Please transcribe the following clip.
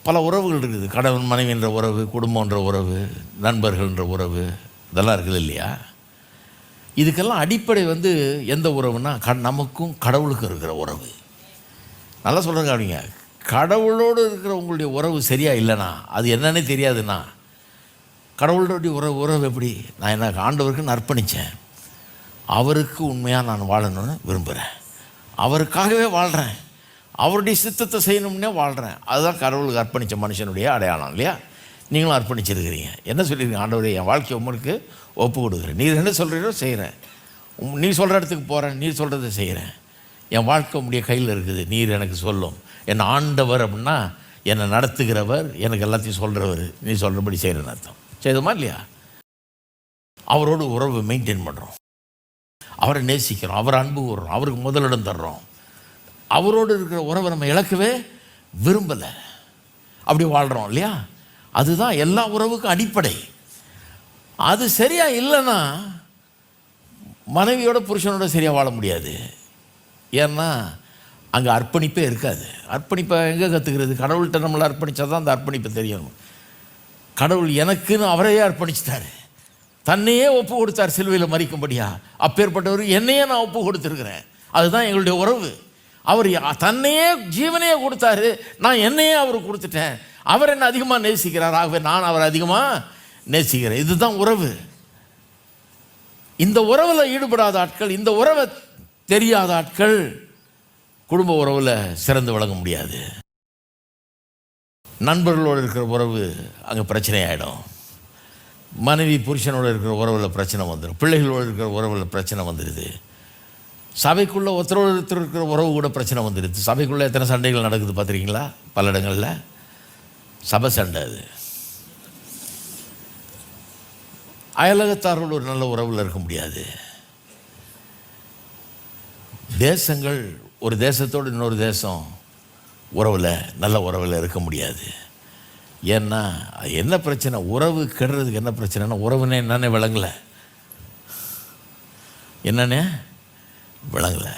பல உறவுகள் இருக்குது. கணவன் மனைவின்ற உறவு, குடும்பன்ற உறவு, நண்பர்கள்ன்ற உறவு, இதெல்லாம் இருக்குது இல்லையா? இதுக்கெல்லாம் அடிப்படை எந்த உறவுன்னா நமக்கும் கடவுளுக்கும் இருக்கிற உறவு. நல்லா சொல்கிறேங்க. அப்படிங்க, கடவுளோடு இருக்கிற உங்களுடைய உறவு சரியாக இல்லைனா அது என்னன்னே தெரியாதுன்னா, கடவுளுடைய உறவு எப்படி? நான் என்ன ஆண்டவருக்கு அர்ப்பணித்தேன், அவருக்கு உண்மையாக நான் வாழணும்னு விரும்புகிறேன், அவருக்காகவே வாழ்கிறேன், அவருடைய சித்தத்தை செய்யணும்னே வாழ்கிறேன். அதுதான் கடவுளுக்கு அர்ப்பணித்த மனுஷனுடைய அடையாளம் இல்லையா? நீங்களும் அர்ப்பணிச்சிருக்கிறீங்க. என்ன சொல்லியிருக்கீங்க? ஆண்டவரே, என் வாழ்க்கை உங்களுக்கு ஒப்பு கொடுக்குறேன், நீர் என்ன சொல்கிறீரோ செய்கிறேன், நீ சொல்கிற இடத்துக்கு போகிறேன், நீ சொல்கிறத செய்கிறேன், என் வாழ்க்கை உடைய கையில் இருக்குது, நீர் எனக்கு சொல்லும். என் ஆண்டவர் அப்படின்னா என்னை நடத்துகிறவர், எனக்கு எல்லாத்தையும் சொல்கிறவர், நீ சொல்கிறபடி செய்கிறேன்னு அர்த்தம். செய்தோமா இல்லையா? அவரோடு உறவு மெயின்டைன் பண்ணுறோம், அவரை நேசிக்கிறோம், அவரை அன்பு கூறுறோம், அவருக்கு முதலிடம் தர்றோம். அவரோடு இருக்கிற உறவை நம்ம இழக்கவே விரும்பலை, அப்படி வாழ்கிறோம் இல்லையா? அதுதான் எல்லா உறவுக்கும் அடிப்படை. அது சரியாக இல்லைன்னா மனைவியோட புருஷனோட சரியாக வாழ முடியாது. ஏன்னா அங்கே அர்ப்பணிப்பே இருக்காது. அர்ப்பணிப்பை எங்கே கற்றுக்கிறது? கடவுள்கிட்ட நம்மளை அர்ப்பணித்தா தான் அந்த அர்ப்பணிப்பை தெரியணும். கடவுள் எனக்குன்னு அவரையே அர்ப்பணிச்சிட்டாரு, தன்னையே ஒப்பு கொடுத்தார் சிலுவையில் மறிக்கும்படியா. அப்பேற்பட்டவர் என்னையே நான் ஒப்பு கொடுத்துருக்கிறேன், அதுதான் எங்களுடைய உறவு. அவர் தன்னையே ஜீவனையே கொடுத்தாரு, நான் என்னையே அவருக்கு கொடுத்துட்டேன், அவர் என்ன அதிகமாக நேசிக்கிறார், ஆகவே நான் அவரை அதிகமாக நேசிக்கிறேன். இதுதான் உறவு. இந்த உறவில் ஈடுபடாத ஆட்கள், இந்த உறவை தெரியாத ஆட்கள் குடும்ப உறவில் சிறந்து விளங்க முடியாது. நண்பர்களோடு இருக்கிற உறவு அங்கே பிரச்சனை ஆகிடும், மனைவி புருஷனோடு இருக்கிற உறவில் பிரச்சனை வந்துடும், பிள்ளைகளோடு இருக்கிற உறவில் பிரச்சனை வந்துடுது, சபைக்குள்ளே ஒருத்தரோடு இருக்கிற உறவு கூட பிரச்சனை வந்துடுது. சபைக்குள்ளே எத்தனை சண்டைகள் நடக்குது பார்த்துருக்கீங்களா? பல இடங்களில் சபை சண்டை. அது அயலகத்தாரோடு ஒரு நல்ல உறவில் இருக்க முடியாது. தேசங்கள், ஒரு தேசத்தோடு இன்னொரு தேசம் உறவில் நல்ல உறவில் இருக்க முடியாது. ஏன்னா என்ன பிரச்சனை? உறவு கெடுறதுக்கு என்ன பிரச்சனைனா, உறவுனே என்னன்னே விளங்கலை, என்னன்னே விளங்கலை.